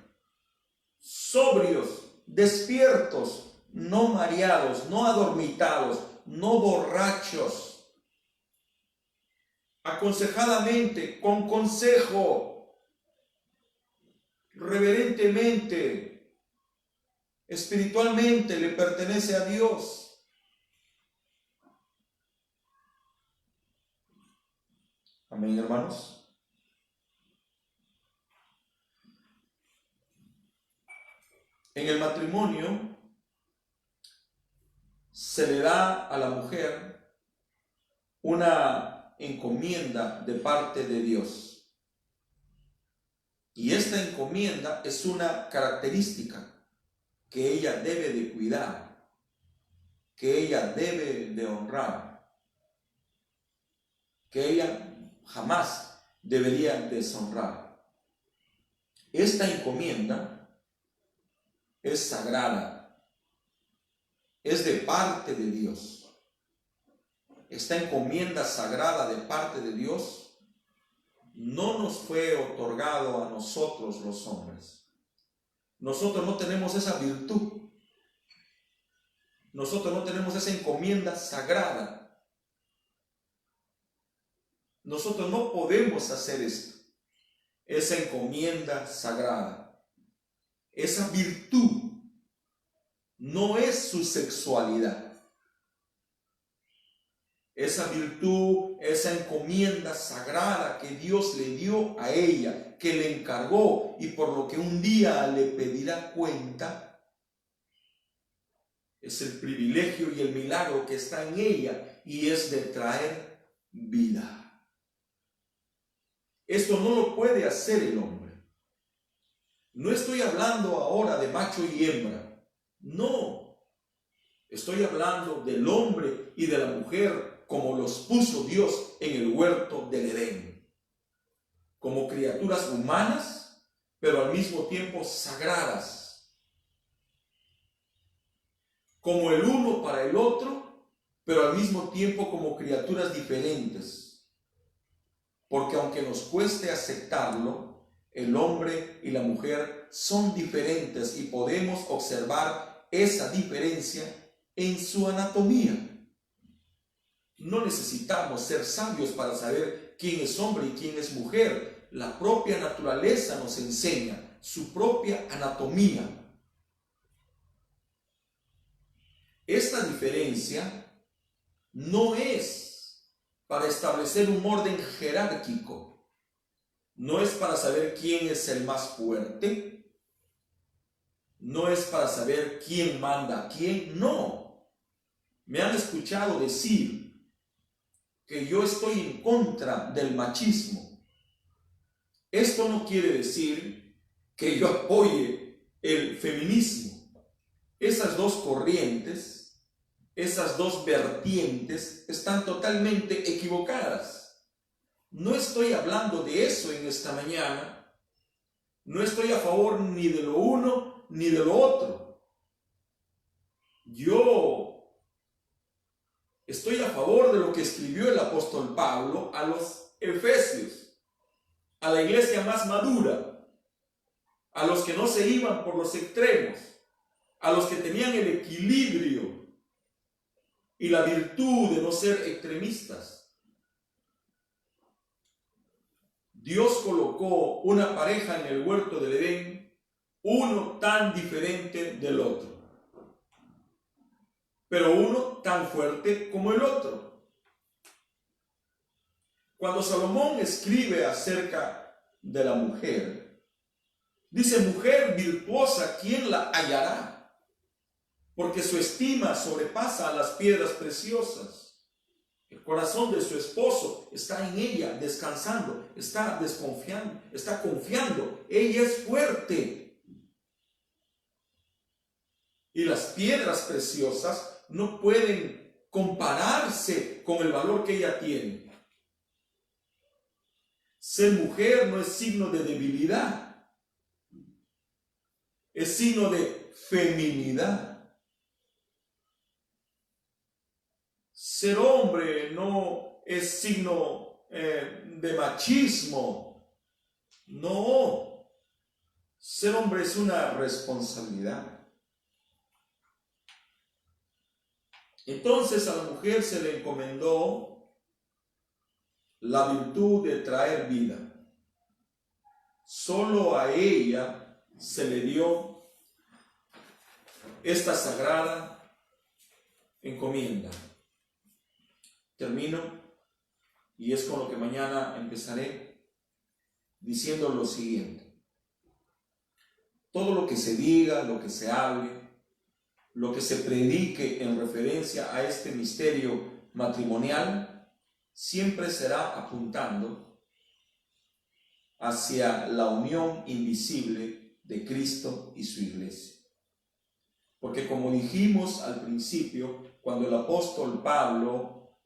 sobrios, despiertos, no mareados, no adormitados, no borrachos, aconsejadamente, con consejo, reverentemente, espiritualmente le pertenece a Dios. Amén, hermanos. En el matrimonio se le da a la mujer una encomienda de parte de Dios. Y esta encomienda es una característica que ella debe de cuidar, que ella debe de honrar, que ella jamás debería deshonrar. Esta encomienda es sagrada, es de parte de Dios. Esta encomienda sagrada de parte de Dios no nos fue otorgado a nosotros los hombres. Nosotros no tenemos esa virtud. Nosotros no tenemos esa encomienda sagrada. Nosotros no podemos hacer esto. Esa encomienda sagrada. Esa virtud no es su sexualidad. Esa virtud, esa encomienda sagrada que Dios le dio a ella, que le encargó y por lo que un día le pedirá cuenta, es el privilegio y el milagro que está en ella y es de traer vida. Esto no lo puede hacer el hombre. No estoy hablando ahora de macho y hembra. No. Estoy hablando del hombre y de la mujer como los puso Dios en el huerto del Edén. Como criaturas humanas, pero al mismo tiempo sagradas. Como el uno para el otro, pero al mismo tiempo como criaturas diferentes. Porque aunque nos cueste aceptarlo, el hombre y la mujer son diferentes y podemos observar esa diferencia en su anatomía. No necesitamos ser sabios para saber quién es hombre y quién es mujer. La propia naturaleza nos enseña su propia anatomía. Esta diferencia no es para establecer un orden jerárquico. No es para saber quién es el más fuerte. No es para saber quién manda a quién. No. Me han escuchado decir que yo estoy en contra del machismo. Esto no quiere decir que yo apoye el feminismo. Esas dos corrientes, esas dos vertientes están totalmente equivocadas. No estoy hablando de eso en esta mañana. No estoy a favor ni de lo uno ni de lo otro. Yo estoy a favor de lo que escribió el apóstol Pablo a los Efesios, a la iglesia más madura, a los que no se iban por los extremos, a los que tenían el equilibrio y la virtud de no ser extremistas. Dios colocó una pareja en el huerto del Edén, uno tan diferente del otro, pero uno tan fuerte como el otro. Cuando Salomón escribe acerca de la mujer, dice: mujer virtuosa, ¿quién la hallará? Porque su estima sobrepasa a las piedras preciosas. El corazón de su esposo está en ella, descansando, está desconfiando, está confiando. Ella es fuerte. Y las piedras preciosas no pueden compararse con el valor que ella tiene. Ser mujer no es signo de debilidad, es signo de feminidad. Ser hombre no es signo de machismo. No. Ser hombre es una responsabilidad. Entonces a la mujer se le encomendó la virtud de traer vida. Solo a ella se le dio esta sagrada encomienda. Termino Y es con lo que mañana empezaré diciendo lo siguiente. Todo lo que se diga, lo que se hable, lo que se predique en referencia a este misterio matrimonial, siempre será apuntando hacia la unión invisible de Cristo y su iglesia. Porque como dijimos al principio, cuando el apóstol Pablo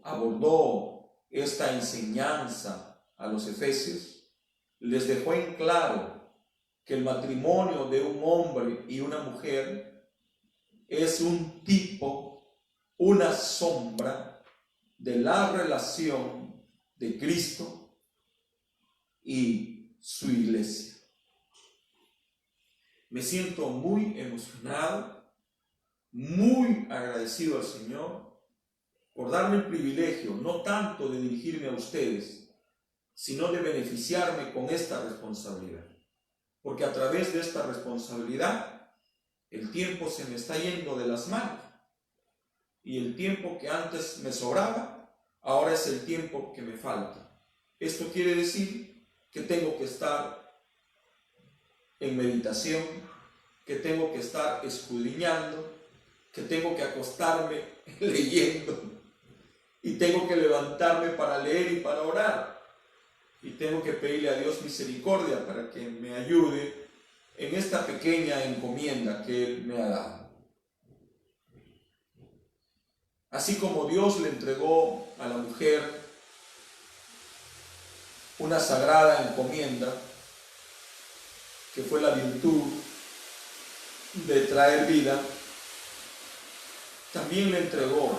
abordó esta enseñanza a los efesios, les dejó en claro que el matrimonio de un hombre y una mujer es un tipo, una sombra de la relación de Cristo y su iglesia. Me siento muy emocionado, muy agradecido al Señor por darme el privilegio, no tanto de dirigirme a ustedes, sino de beneficiarme con esta responsabilidad. Porque a través de esta responsabilidad, el tiempo se me está yendo de las manos. Y el tiempo que antes me sobraba, ahora es el tiempo que me falta. Esto quiere decir que tengo que estar en meditación, que tengo que estar escudriñando, que tengo que acostarme leyendo, y tengo que levantarme para leer y para orar, y tengo que pedirle a Dios misericordia para que me ayude en esta pequeña encomienda que Él me ha dado. Así como Dios le entregó a la mujer una sagrada encomienda, que fue la virtud de traer vida, también le entregó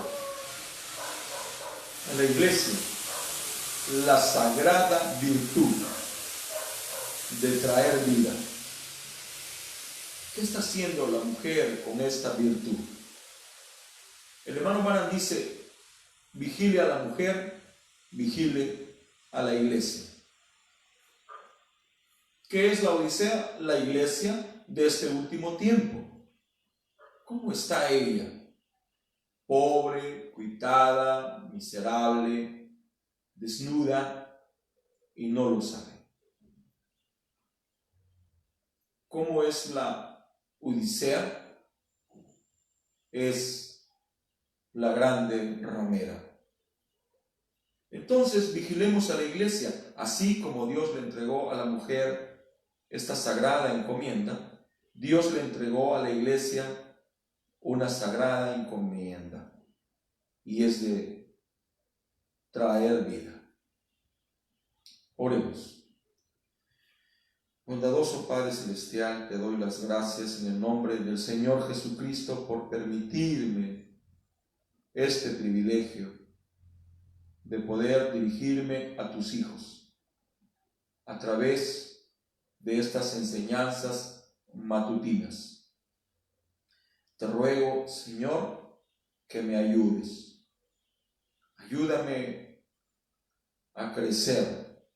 a la iglesia la sagrada virtud de traer vida. ¿Qué está haciendo la mujer con esta virtud? El hermano Marán dice, vigile a la mujer, vigile a la iglesia. ¿Qué es la Odisea? La iglesia de este último tiempo. ¿Cómo está ella? Pobre, cuitada, miserable, desnuda y no lo sabe. ¿Cómo es la Odisea? Es la grande ramera. Entonces vigilemos a la iglesia, así como Dios le entregó a la mujer esta sagrada encomienda, Dios le entregó a la iglesia una sagrada encomienda, y es de traer vida. Oremos. Bondadoso Padre Celestial, te doy las gracias en el nombre del Señor Jesucristo por permitirme este privilegio de poder dirigirme a tus hijos a través de estas enseñanzas matutinas. Te ruego, Señor, que me ayudes. Ayúdame a crecer.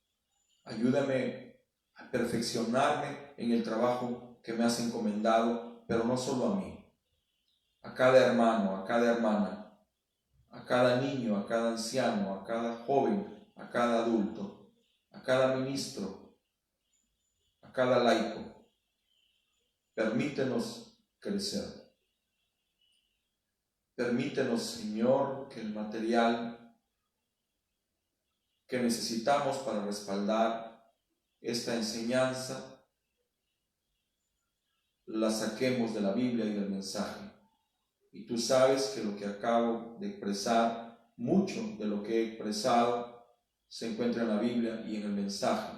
Ayúdame a perfeccionarme en el trabajo que me has encomendado, pero no solo a mí, a cada hermano, a cada hermana, a cada niño, a cada anciano, a cada joven, a cada adulto, a cada ministro, a cada laico. Permítenos crecer. Permítenos, Señor, que el material que necesitamos para respaldar esta enseñanza la saquemos de la Biblia y del mensaje. Y tú sabes que lo que acabo de expresar, mucho de lo que he expresado, se encuentra en la Biblia y en el mensaje.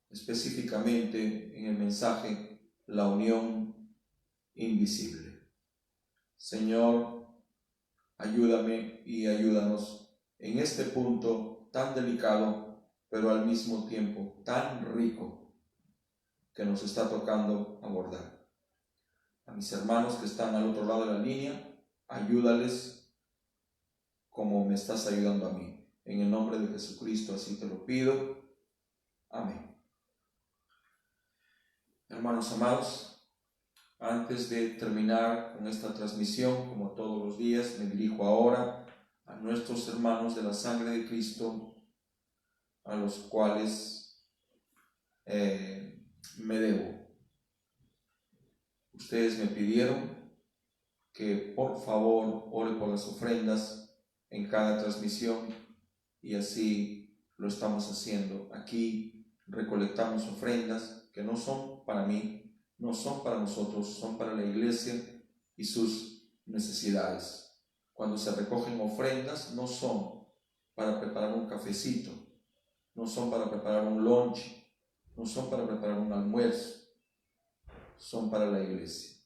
Específicamente en el mensaje, la unión invisible. Señor, ayúdame y ayúdanos en este punto tan delicado, pero al mismo tiempo tan rico que nos está tocando abordar. A mis hermanos que están al otro lado de la línea, ayúdales como me estás ayudando a mí. En el nombre de Jesucristo así te lo pido. Amén. Hermanos amados, antes de terminar con esta transmisión, como todos los días, me dirijo ahora a nuestros hermanos de la sangre de Cristo, a los cuales me debo. Ustedes me pidieron que por favor ore por las ofrendas en cada transmisión y así lo estamos haciendo. Aquí recolectamos ofrendas que no son para mí, no son para nosotros, son para la iglesia y sus necesidades. Cuando se recogen ofrendas no son para preparar un cafecito, no son para preparar un lunch, no son para preparar un almuerzo, son para la iglesia.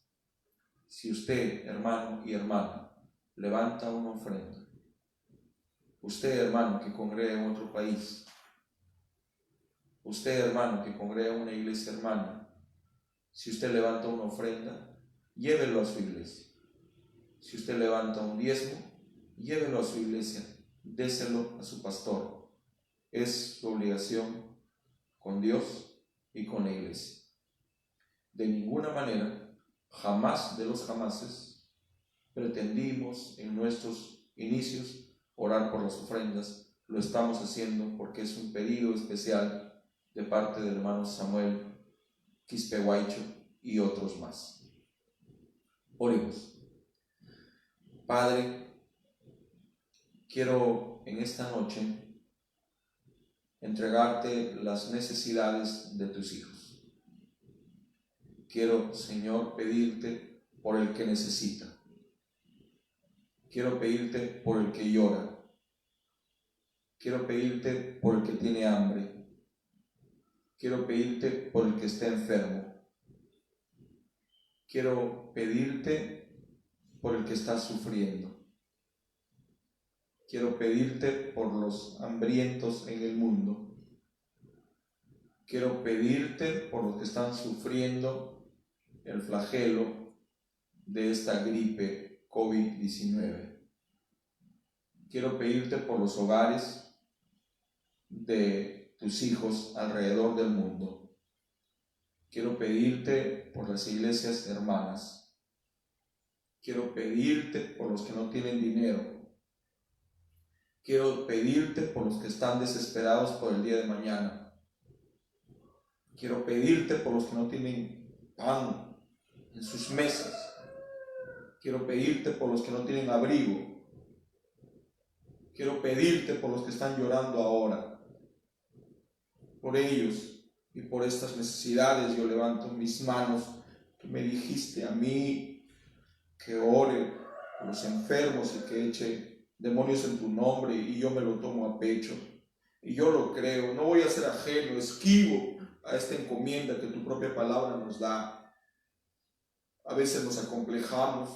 Si usted, hermano y hermana, levanta una ofrenda, usted, hermano, que congrega en otro país, usted, hermano, que congrega en una iglesia hermana, si usted levanta una ofrenda, llévelo a su iglesia. Si usted levanta un diezmo, llévelo a su iglesia, déselo a su pastor. Es su obligación con Dios y con la iglesia. De ninguna manera, jamás de los jamases, pretendimos en nuestros inicios orar por las ofrendas. Lo estamos haciendo porque es un pedido especial de parte del hermano Samuel Quispehuaycho y otros más. Oremos. Padre, quiero en esta noche entregarte las necesidades de tus hijos. Quiero, Señor, pedirte por el que necesita. Quiero pedirte por el que llora. Quiero pedirte por el que tiene hambre. Quiero pedirte por el que está enfermo. Quiero pedirte por el que está sufriendo. Quiero pedirte por los hambrientos en el mundo. Quiero pedirte por los que están sufriendo el flagelo de esta gripe COVID-19. Quiero pedirte por los hogares de tus hijos alrededor del mundo. Quiero pedirte por las iglesias hermanas. Quiero pedirte por los que no tienen dinero. Quiero pedirte por los que están desesperados por el día de mañana. Quiero pedirte por los que no tienen pan en sus mesas. Quiero pedirte por los que no tienen abrigo. Quiero pedirte por los que están llorando ahora. Por ellos y por estas necesidades yo levanto mis manos. Tú me dijiste a mí que ore por los enfermos y que eche demonios en tu nombre, y yo me lo tomo a pecho. Y yo lo creo, no voy a ser ajeno, esquivo a esta encomienda que tu propia palabra nos da. A veces nos acomplejamos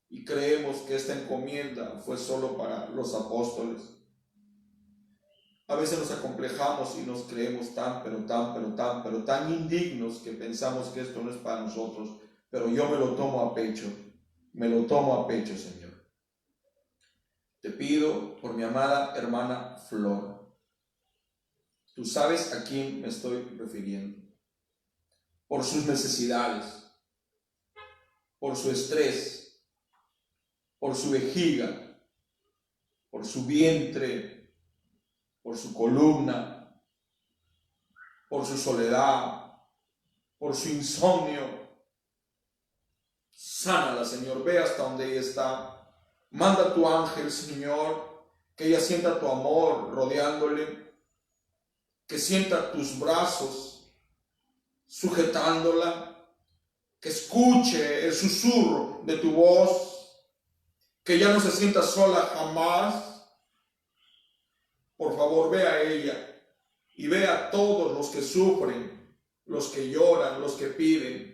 y creemos que esta encomienda fue solo para los apóstoles. A veces nos acomplejamos y nos creemos tan indignos que pensamos que esto no es para nosotros, pero yo me lo tomo a pecho, Señor. Te pido por mi amada hermana Flor. Tú sabes a quién me estoy refiriendo. Por sus necesidades, por su estrés, por su vejiga, por su vientre, por su columna, por su soledad, por su insomnio. Sánala, Señor, ve hasta donde ella está. Manda a tu ángel, Señor, que ella sienta tu amor rodeándole, que sienta tus brazos sujetándola, que escuche el susurro de tu voz, que ya no se sienta sola jamás. Por favor, ve a ella y ve a todos los que sufren, los que lloran, los que piden.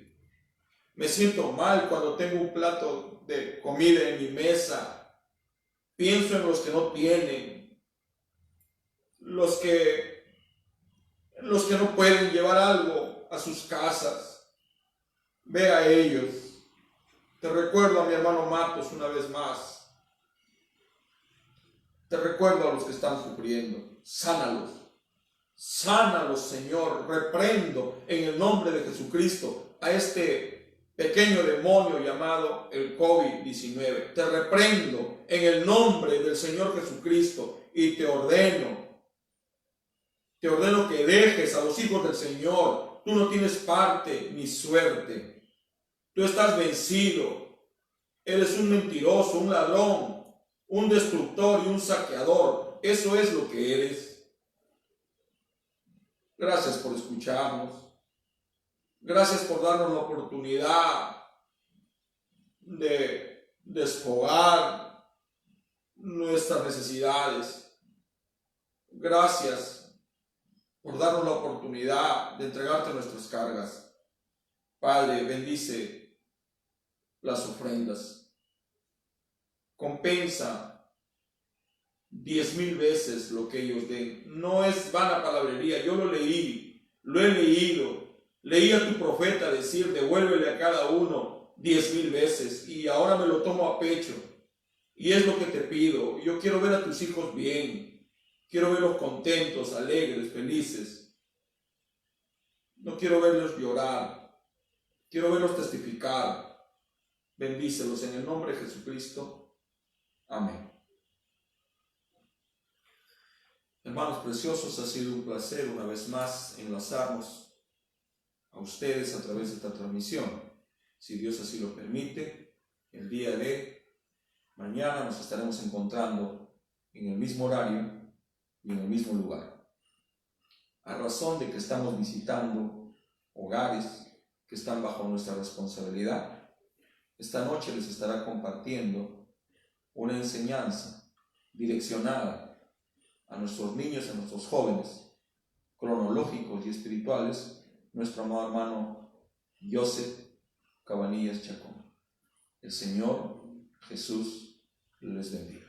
Me siento mal cuando tengo un plato de comida en mi mesa. Pienso en los que no tienen, los que no pueden llevar algo a sus casas. Ve a ellos. Te recuerdo a mi hermano Matos una vez más. Te recuerdo a los que están sufriendo. Sánalos. Sánalos, Señor. Reprendo en el nombre de Jesucristo a este pequeño demonio llamado el COVID-19. Te reprendo en el nombre del Señor Jesucristo y te ordeno que dejes a los hijos del Señor. Tú no tienes parte ni suerte. Tú estás vencido. Eres un mentiroso, un ladrón, un destructor y un saqueador. Eso es lo que eres. Gracias por escucharnos. Gracias por darnos la oportunidad de desfogar nuestras necesidades. Gracias por darnos la oportunidad de entregarte nuestras cargas. Padre, bendice las ofrendas. Compensa 10,000 veces lo que ellos den. No es vana palabrería. Yo lo leí, lo he leído. Leí a tu profeta decir, devuélvele a cada uno 10,000 veces, y ahora me lo tomo a pecho. Y es lo que te pido. Yo quiero ver a tus hijos bien. Quiero verlos contentos, alegres, felices. No quiero verlos llorar. Quiero verlos testificar. Bendícelos en el nombre de Jesucristo. Amén. Hermanos preciosos, ha sido un placer una vez más enlazarnos a ustedes a través de esta transmisión. Si Dios así lo permite, el día de mañana nos estaremos encontrando en el mismo horario y en el mismo lugar. A razón de que estamos visitando hogares que están bajo nuestra responsabilidad, esta noche les estará compartiendo una enseñanza direccionada a nuestros niños, a nuestros jóvenes, cronológicos y espirituales, nuestro amado hermano Joseph Cabanillas Chacón. El Señor Jesús les bendiga.